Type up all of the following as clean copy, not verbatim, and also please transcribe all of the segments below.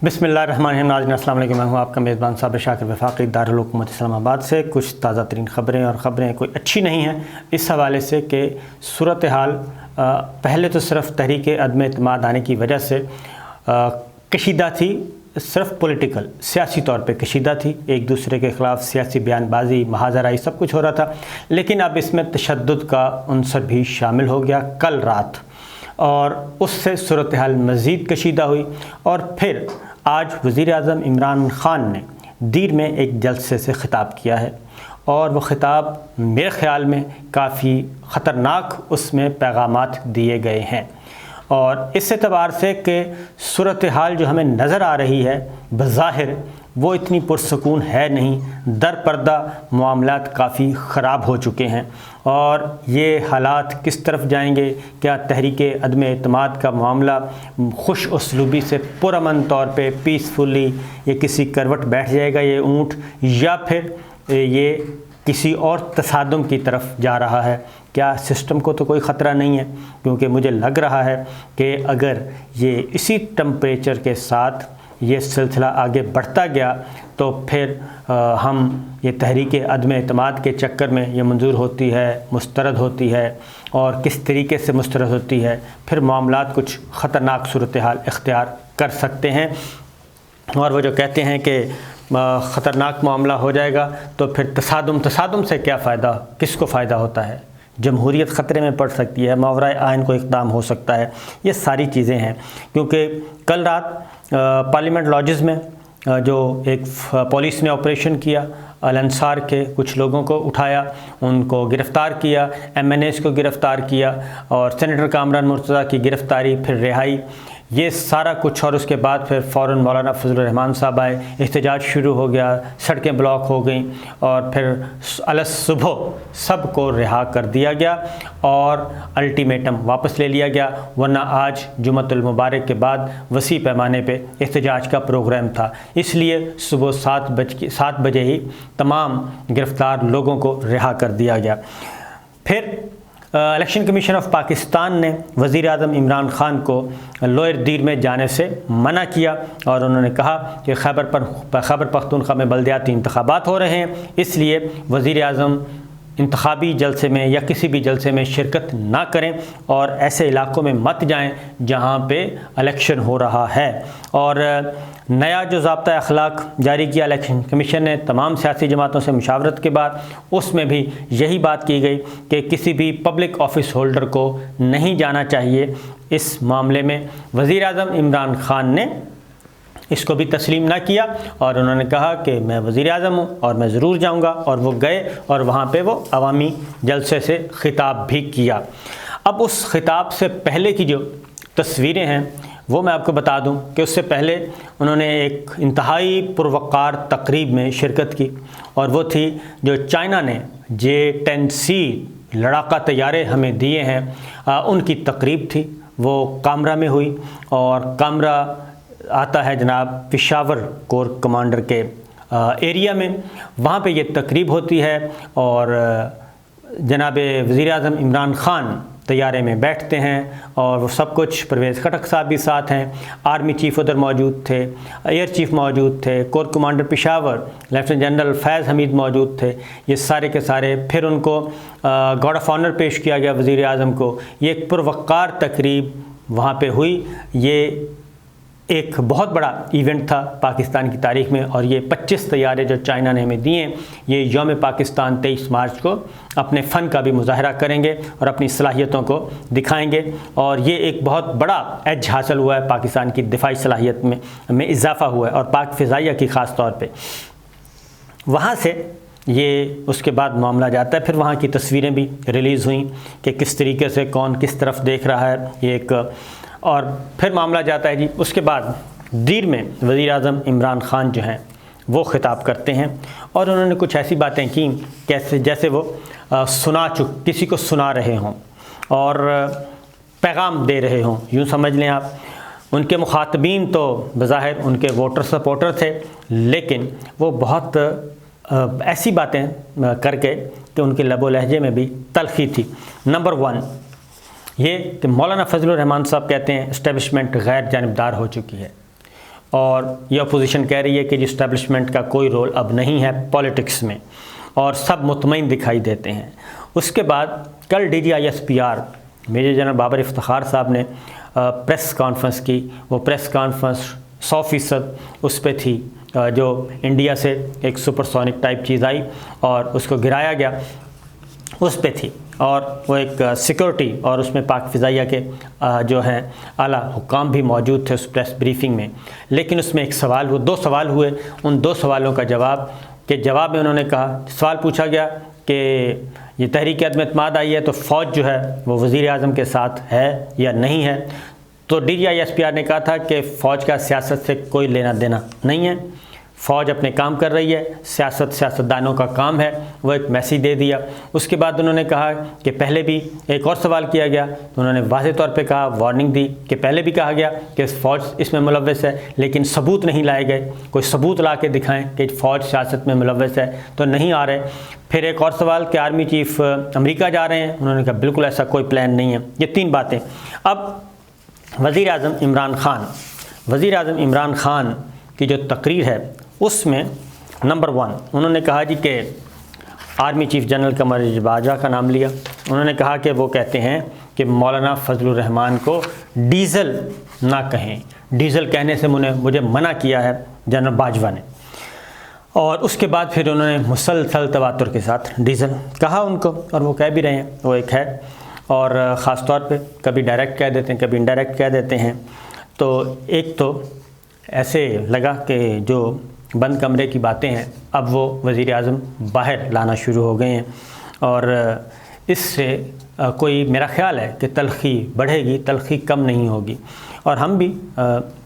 बिस्मिल्लाहिर्रहमानिर्रहीम। नाज़रीन अस्सलाम वालेकुम। मैं हूँ आपका मेज़बान साबिर शाकिर वफाकी दारुल हुकूमत इस्लामाबाद से। कुछ ताज़ा तरीन ख़बरें और ख़बरें कोई अच्छी नहीं हैं इस हवाले से कि सूरत हाल पहले तो सिर्फ तहरीक अदम एतमाद आने की वजह से कशीदा थी, सिर्फ पॉलिटिकल सियासी तौर पे कशीदा थी, एक दूसरे के ख़िलाफ़ सियासी बयानबाजी महाजराई सब कुछ हो रहा था। लेकिन अब इसमें तशद्दुद का उनसर भी शामिल हो गया कल रात, और उससे सूरत हाल मज़ीद कशीदा हुई। और फिर आज वज़ीर-ए-आज़म इमरान ख़ान ने दीर में एक जलसे से ख़िताब किया है, और वो ख़िताब मेरे ख़्याल में काफ़ी ख़तरनाक उसमें पैगामात दिए गए हैं। और इस एतबार से कि सूरत हाल जो हमें नज़र आ रही है बज़ाहिर वो इतनी पुरसकून है नहीं, दर पर्दा मामलात काफ़ी ख़राब हो चुके हैं। और ये हालात किस तरफ जाएंगे, क्या तहरीक अदम एतमाद का मामला खुश उसलूबी से पुरअमन तौर पे पीसफुली ये किसी करवट बैठ जाएगा ये ऊँट, या फिर ये किसी और तसादुम की तरफ जा रहा है। क्या सिस्टम को तो कोई ख़तरा नहीं है, क्योंकि मुझे लग रहा है कि अगर ये इसी टेम्परेचर के साथ ये सिलसिला आगे बढ़ता गया तो फिर हम ये तहरीक अदम एतमाद के चक्कर में ये मंजूर होती है, मुस्तरद होती है, और किस तरीके से मुस्तरद होती है, फिर मामलात कुछ ख़तरनाक सूरत हाल इख्तियार कर सकते हैं। और वो जो कहते हैं कि ख़तरनाक मामला हो जाएगा तो फिर तसादुम से क्या फ़ायदा, किसको फ़ायदा होता है, जमहूरियत ख़तरे में पड़ सकती है, मावराए आइन को इक़दाम हो सकता है, ये सारी चीज़ें हैं। क्योंकि कल रात पार्लियामेंट लॉजेस में जो एक पुलिस ने ऑपरेशन किया, अल अंसार के कुछ लोगों को उठाया, उनको गिरफ़्तार किया, MNAs को गिरफ़्तार किया, और सेनेटर कामरान मुर्तज़ा की गिरफ़्तारी फिर रिहाई, ये सारा कुछ। और उसके बाद फिर फ़ौरन मौलाना फजलुर रहमान साहब आए, एहतजाज शुरू हो गया, सड़कें ब्लॉक हो गईं, और फिर अलस सुबह सब को रिहा कर दिया गया और अल्टीमेटम वापस ले लिया गया। वरना आज जुम्मतुल मुबारक के बाद वसी पैमाने पे एहतजाज का प्रोग्राम था, इसलिए सुबह 7 बजे ही तमाम गिरफ़्तार लोगों को रिहा कर दिया गया। फिर इलेक्शन कमीशन ऑफ पाकिस्तान ने वज़ीर-ए-आज़म इमरान ख़ान को लोअर दीर में जाने से मना किया, और उन्होंने कहा कि खैबर पख्तूनख्वा में बल्दियाती इंतखाबात हो रहे हैं, इसलिए वज़ीर-ए-आज़म इंतखाबी जलसे में या किसी भी जलसे में शिरकत ना करें, और ऐसे इलाक़ों में मत जाएं जहां पे इलेक्शन हो रहा है। और नया जो ज़ाब्ता अखलाक जारी किया इलेक्शन कमीशन ने तमाम सियासी जमातों से मुशावरत के बाद, उसमें भी यही बात की गई कि किसी भी पब्लिक ऑफिस होल्डर को नहीं जाना चाहिए। इस मामले में वज़ीर-ए-आज़म इमरान ख़ान ने इसको भी तस्लीम ना किया, और उन्होंने कहा कि मैं वज़ीर-ए-आज़म हूँ और मैं ज़रूर जाऊँगा, और वो गए और वहाँ पे वो अवामी जलसे से ख़िताब भी किया। अब उस ख़िताब से पहले की जो तस्वीरें हैं वो मैं आपको बता दूं कि उससे पहले उन्होंने एक इंतहाई पुरवक़ार तकरीब में शिरकत की, और वो थी जो चाइना ने J-10C लड़ाका तैयारे हमें दिए हैं उनकी तकरीब थी। वो कामरा में हुई, और कामरा आता है जनाब पेशावर कोर कमांडर के एरिया में, वहाँ पे ये तकरीब होती है। और जनाब वज़ीर-ए-आज़म इमरान ख़ान तैयारे में बैठते हैं, और वो सब कुछ, परवेज़ खटक साहब भी साथ हैं, आर्मी चीफ़ उधर मौजूद थे, एयर चीफ़ मौजूद थे, corps commander Peshawar lieutenant general Faiz Hameed मौजूद थे, ये सारे के सारे। फिर उनको गार्ड ऑफ ऑनर पेश किया गया वज़ीर-ए-आज़म को। ये एक पुरवक़ार तकरीब वहाँ पे हुई। ये एक बहुत बड़ा इवेंट था पाकिस्तान की तारीख़ में, और ये 25 तैयारे जो चाइना ने हमें दिए, ये यौम पाकिस्तान 23 मार्च को अपने फ़न का भी मुज़ाहरा करेंगे और अपनी सलाहियतों को दिखाएंगे। और ये एक बहुत बड़ा एज हासिल हुआ है, पाकिस्तान की दिफाई सलाहियत में इजाफ़ा हुआ है, और पाक फ़िज़ाइया की ख़ास तौर पे। वहाँ से ये उसके बाद मामला जाता है, फिर वहाँ की तस्वीरें भी रिलीज़ हुई कि किस तरीके से कौन किस तरफ देख रहा है, ये एक। और फिर मामला जाता है जी, उसके बाद दीर में वज़ीर-ए-आज़म इमरान ख़ान जो हैं वो ख़िताब करते हैं, और उन्होंने कुछ ऐसी बातें की जैसे वो किसी को सुना रहे हों और पैगाम दे रहे हों, यूँ समझ लें आप। उनके मुखातबीन तो बज़ाहिर उनके वोटर सपोर्टर थे, लेकिन वो बहुत ऐसी बातें करके कि उनके लबो लहजे में भी तलख़ी थी। नंबर 1 ये कि मौलाना फजलुर रहमान साहब कहते हैं इस्टेब्लिशमेंट गैर जानिबदार हो चुकी है। اور یہ اپوزیشن کہہ رہی ہے کہ اسٹیبلشمنٹ کا کوئی رول اب نہیں ہے پولیٹکس میں، اور سب مطمئن دکھائی دیتے ہیں۔ اس کے بعد کل DGISPR major general Babar Iftikhar Sahab نے پریس کانفرنس کی۔ وہ پریس کانفرنس 100% اس پہ تھی جو انڈیا سے ایک سپر سونک ٹائپ چیز آئی اور اس کو گرایا گیا، اس پہ تھی، اور وہ ایک سیکورٹی اور اس میں پاک فضائیہ کے جو ہیں اعلیٰ حکام بھی موجود تھے اس پریس بریفنگ میں۔ لیکن اس میں ایک سوال، وہ 2 سوال ہوئے، ان 2 سوالوں کا جواب میں انہوں نے کہا، سوال پوچھا گیا کہ یہ تحریک عدم اعتماد آئی ہے تو فوج جو ہے وہ وزیر اعظم کے ساتھ ہے یا نہیں ہے، تو DGISPR نے کہا تھا کہ فوج کا سیاست سے کوئی لینا دینا نہیں ہے، فوج اپنے کام کر رہی ہے، سیاستدانوں کا کام ہے، وہ ایک میسیج دے دیا۔ اس کے بعد انہوں نے کہا کہ پہلے بھی ایک اور سوال کیا گیا تو انہوں نے واضح طور پہ کہا، وارننگ دی کہ پہلے بھی کہا گیا کہ فوج اس میں ملوث ہے، لیکن ثبوت نہیں لائے گئے، کوئی ثبوت لا کے دکھائیں کہ فوج سیاست میں ملوث ہے، تو نہیں آ رہے۔ پھر ایک اور سوال کہ آرمی چیف امریکہ جا رہے ہیں، انہوں نے کہا بالکل ایسا کوئی پلان نہیں ہے۔ یہ 3 باتیں۔ اب وزیر اعظم عمران خان کی جو تقریر ہے اس میں نمبر 1 انہوں نے کہا جی کہ army chief general Qamar Bajwa کا نام لیا۔ انہوں نے کہا کہ وہ کہتے ہیں کہ مولانا فضل الرحمان کو ڈیزل نہ کہیں، ڈیزل کہنے سے مجھے منع کیا ہے جنرل باجوہ نے۔ اور اس کے بعد پھر انہوں نے مسلسل تواتر کے ساتھ ڈیزل کہا ان کو، اور وہ کہہ بھی رہے ہیں، وہ ایک ہے، اور خاص طور پہ کبھی ڈائریکٹ کہہ دیتے ہیں، کبھی انڈائریکٹ کہہ دیتے ہیں۔ تو ایک تو ایسے لگا کہ جو بند کمرے کی باتیں ہیں اب وہ وزیر اعظم باہر لانا شروع ہو گئے ہیں، اور اس سے کوئی میرا خیال ہے کہ تلخی بڑھے گی، تلخی کم نہیں ہوگی۔ اور ہم بھی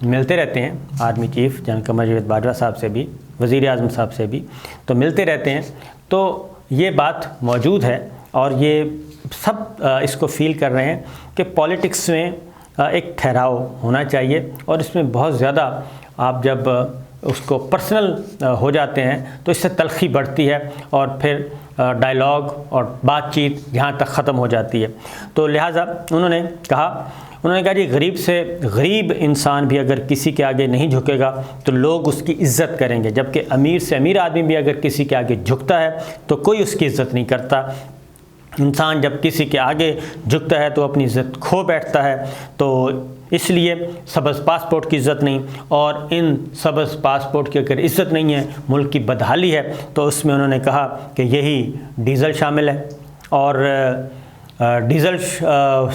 ملتے رہتے ہیں army chief general Qamar Bajwa صاحب سے بھی، وزیر اعظم صاحب سے بھی تو ملتے رہتے ہیں، تو یہ بات موجود ہے، اور یہ سب اس کو فیل کر رہے ہیں کہ پولیٹکس میں ایک ٹھہراؤ ہونا چاہیے، اور اس میں بہت زیادہ آپ جب اس کو پرسنل ہو جاتے ہیں تو اس سے تلخی بڑھتی ہے، اور پھر ڈائلاگ اور بات چیت یہاں تک ختم ہو جاتی ہے۔ تو لہٰذا انہوں نے کہا جی غریب سے غریب انسان بھی اگر کسی کے آگے نہیں جھکے گا تو لوگ اس کی عزت کریں گے، جبکہ امیر سے امیر آدمی بھی اگر کسی کے آگے جھکتا ہے تو کوئی اس کی عزت نہیں کرتا۔ انسان جب کسی کے آگے جھکتا ہے تو اپنی عزت کھو بیٹھتا ہے، تو اس لیے سبز پاسپورٹ کی عزت نہیں، اور ان سبز پاسپورٹ کی اگر عزت نہیں ہے، ملک کی بدحالی ہے، تو اس میں انہوں نے کہا کہ یہی ڈیزل شامل ہے، اور ڈیزل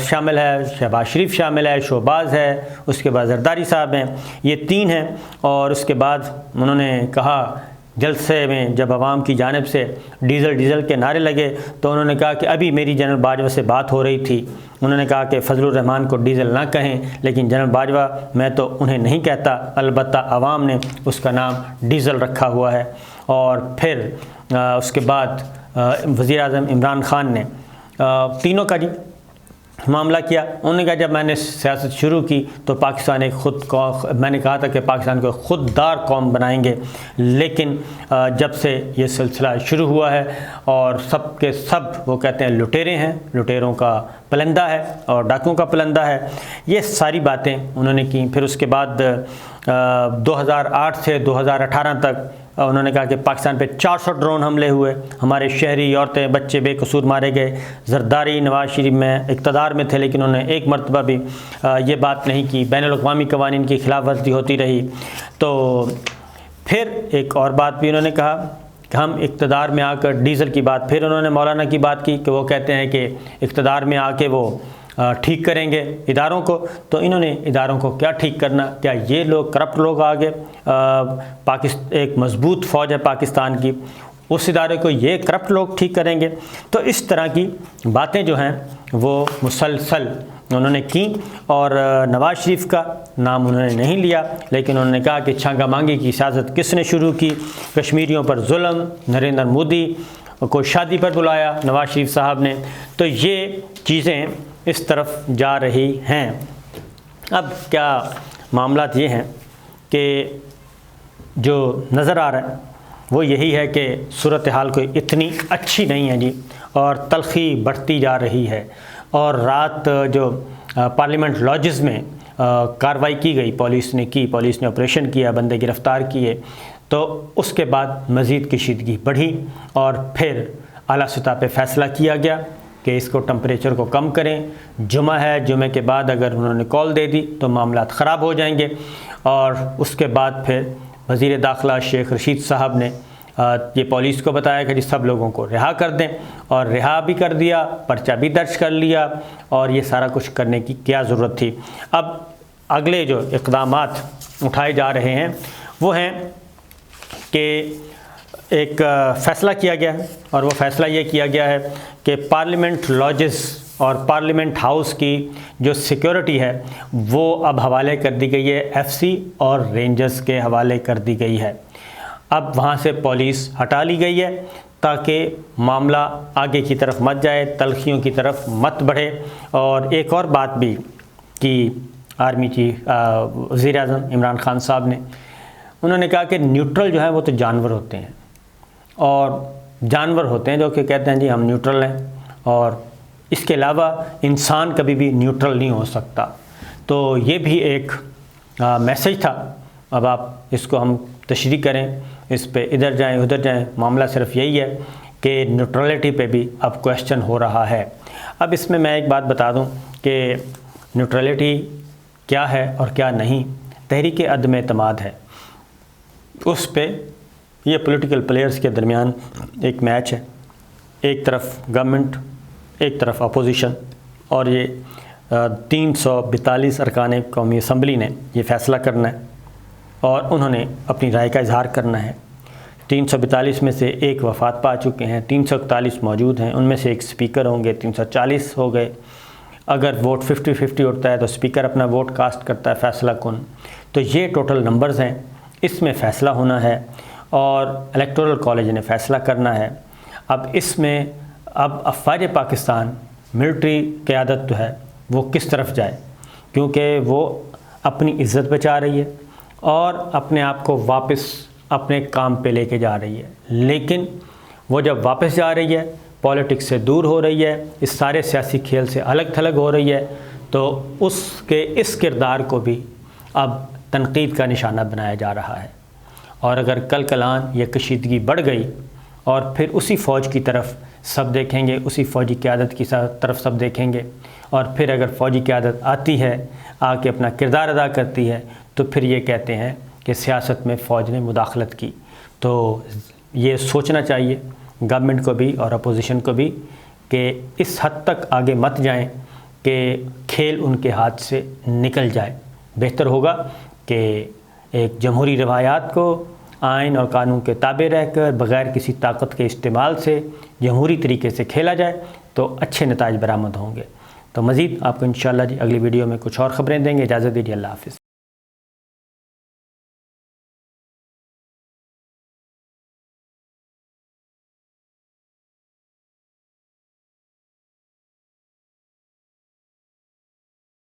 شامل ہے، شہباز شریف شامل ہے، شہباز ہے، اس کے بعد زرداری صاحب ہیں، یہ 3 ہیں۔ اور اس کے بعد انہوں نے کہا جلسے میں جب عوام کی جانب سے ڈیزل کے نعرے لگے تو انہوں نے کہا کہ ابھی میری جنرل باجوہ سے بات ہو رہی تھی، انہوں نے کہا کہ فضل الرحمان کو ڈیزل نہ کہیں، لیکن جنرل باجوہ میں تو انہیں نہیں کہتا، البتہ عوام نے اس کا نام ڈیزل رکھا ہوا ہے۔ اور پھر اس کے بعد وزیر اعظم عمران خان نے تینوں کا جی معاملہ کیا۔ انہوں نے کہا جب میں نے سیاست شروع کی تو پاکستان ایک میں نے کہا تھا کہ پاکستان کو خوددار قوم بنائیں گے، لیکن جب سے یہ سلسلہ شروع ہوا ہے اور سب کے سب وہ کہتے ہیں لٹیرے ہیں، لٹیروں کا پلندہ ہے اور ڈاکوؤں کا پلندہ ہے، یہ ساری باتیں انہوں نے کی۔ پھر اس کے بعد 2008 سے 2018 تک انہوں نے کہا کہ پاکستان پہ 400 ڈرون حملے ہوئے، ہمارے شہری، عورتیں، بچے بے قصور مارے گئے۔ زرداری نواز شریف میں اقتدار میں تھے لیکن انہوں نے ایک مرتبہ بھی یہ بات نہیں کی، بین الاقوامی قوانین کی خلاف ورزی ہوتی رہی۔ تو پھر ایک اور بات بھی انہوں نے کہا کہ ہم اقتدار میں آ کر ڈیزل کی بات، پھر انہوں نے مولانا کی بات کی کہ وہ کہتے ہیں کہ اقتدار میں آ کے وہ ٹھیک کریں گے اداروں کو۔ تو انہوں نے اداروں کو کیا ٹھیک کرنا؟ کیا یہ لوگ کرپٹ لوگ آگے ایک مضبوط فوج ہے پاکستان کی، اس ادارے کو یہ کرپٹ لوگ ٹھیک کریں گے؟ تو اس طرح کی باتیں جو ہیں وہ مسلسل انہوں نے کی، اور نواز شریف کا نام انہوں نے نہیں لیا، لیکن انہوں نے کہا کہ چھانگا مانگی کی سیاست کس نے شروع کی، کشمیریوں پر ظلم، نریندر مودی کو شادی پر بلایا نواز شریف صاحب نے۔ تو یہ چیزیں اس طرف جا رہی ہیں۔ اب کیا معاملات یہ ہیں کہ جو نظر آ رہا ہے وہ یہی ہے کہ صورتحال کوئی اتنی اچھی نہیں ہے جی، اور تلخی بڑھتی جا رہی ہے۔ اور رات جو پارلیمنٹ لاجز میں कार्रवाई की गई, पुलिस ने ऑपरेशन किया, बंदे गिरफ़्तार किए, तो उसके बाद मज़ीद कशीदगी बढ़ी और फिर आला सतह पे फ़ैसला किया गया कि इसको टेम्परेचर को कम करें। जुमा है, जुमे के बाद अगर उन्होंने कॉल दे दी तो मामलात ख़राब हो जाएंगे। और उसके बाद फिर वज़ीर दाखिला शेख रशीद साहब ने ये पुलिस को बताया कि जी सब लोगों को रिहा कर दें, और रिहा भी कर दिया, पर्चा भी दर्ज कर लिया, और ये सारा कुछ करने की क्या ज़रूरत थी। अब अगले जो इक़दामात उठाए जा रहे हैं वो हैं कि एक फ़ैसला किया गया है, और वो फ़ैसला ये किया गया है कि पार्लियामेंट लॉजेस और पार्लियामेंट हाउस की जो सिक्योरिटी है वो अब हवाले कर दी गई है एफसी और रेंजर्स के हवाले कर दी गई है। अब वहाँ से पुलिस हटा ली गई है ताकि मामला आगे की तरफ मत जाए, तलखियों की तरफ मत बढ़े। और एक और बात भी कि आर्मी चीफ वज़ीर-ए-आज़म इमरान खान साहब ने, उन्होंने कहा कि न्यूट्रल जो है वो तो जानवर होते हैं, और जानवर होते हैं जो कि कहते हैं जी हम न्यूट्रल हैं, और इसके अलावा इंसान कभी भी न्यूट्रल नहीं हो सकता। तो ये भी एक मैसेज था। अब आप इसको हम तशरीह करें, इस पे इधर जाएं उधर जाएं, मामला सिर्फ यही है कि न्यूट्रलिटी पे भी अब क्वेश्चन हो रहा है। अब इसमें मैं एक बात बता दूं कि न्यूट्रलिटी क्या है और क्या नहीं। तहरीक अदम एतमाद है, उस पे ये पॉलिटिकल प्लेयर्स के दरमियान एक मैच है, एक तरफ गवर्नमेंट, एक तरफ अपोजिशन, और ये 342 अरकान कौमी असम्बली ने ये फ़ैसला करना है और उन्होंने अपनी राय का इजहार करना है। 342 में से एक वफ़ात पा चुके हैं, 341 मौजूद हैं, उनमें से एक स्पीकर होंगे, 340 हो गए। अगर वोट 50-50 उठता है तो स्पीकर अपना वोट कास्ट करता है फ़ैसला कौन। तो ये टोटल नंबर्स हैं, इसमें फ़ैसला होना है और इलेक्टोरल कॉलेज ने फ़ैसला करना है। अब इसमें अब अफ़वाज पाकिस्तान मिलिट्री क़यादत जो है वो किस तरफ जाए, क्योंकि वो अपनी इज़्ज़त बचा रही है और अपने आप को वापस अपने काम पे लेके जा रही है। लेकिन वो जब वापस जा रही है, पॉलिटिक्स से दूर हो रही है, इस सारे सियासी खेल से अलग थलग हो रही है, तो उसके इस किरदार को भी अब तनकीद का निशाना बनाया जा रहा है। और अगर कल कलान ये कशीदगी बढ़ गई और फिर उसी फ़ौज की तरफ सब देखेंगे, उसी फ़ौजी क़यादत की तरफ सब देखेंगे, और फिर अगर फ़ौजी क़यादत आती है, आके अपना किरदार अदा करती है, तो फिर ये कहते हैं कि सियासत में फ़ौज ने मुदाखलत की। तो ये सोचना चाहिए गवर्नमेंट को भी और अपोजिशन को भी कि इस हद तक आगे मत जाएं कि खेल उनके हाथ से निकल जाए। बेहतर होगा कि एक जमहूरी रवायात को आइन और कानून के ताबे रहकर बग़ैर किसी ताकत के इस्तेमाल से जमहूरी तरीके से खेला जाए तो अच्छे नताइज बरामद होंगे। तो मज़ीद आपको इंशाअल्लाह जी अगली वीडियो में कुछ और ख़बरें देंगे। इजाज़त दीजिए, अल्लाह हाफ़िज़।